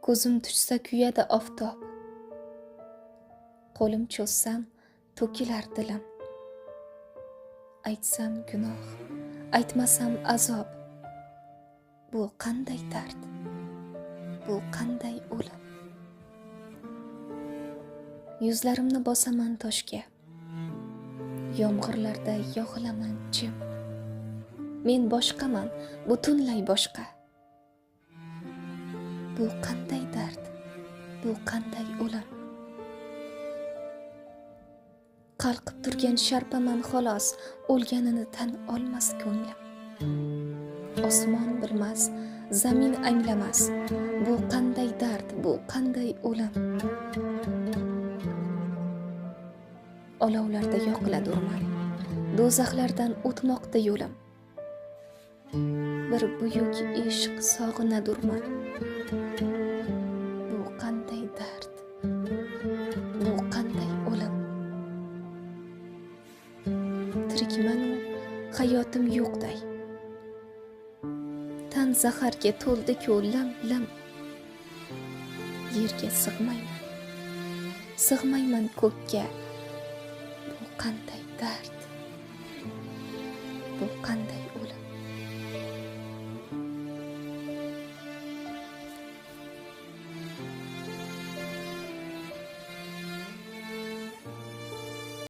Ko'zim tushsa kuyadi oftob. Qo'lim cho'zsam to'kilar dilim. Aytsam gunoh, aytmasam azob. Bu qanday dard? Bu qanday o'lim? Yuzlarimni bosaman toshga. Yomg'irlarda yog'ilaman jim. Men boshqaman, butunlay boshqa. Bu qanday dard? Bu qanday o'lim? Qalqib turgan sharpaman xolos, o'lganini tan olmas ko'nglim. Osmon bilmas, zamin anglamas. Bu qanday dard? Bu qanday o'lim? Olovlarda yoqiladi o'rmon. Do'zaxlardan o'tmoqda yo'lim. Bir buyuk ishq sog'inadurman. Bu qanday dard? Bu qanday o'lim? Tirikman-u hayotim yo'qday. Tan zaharga to'ldi-ku lam-lam. Yerga sig'mayman. Sig'mayman ko'kka. Bu qanday dard? Bu qanday o'lim?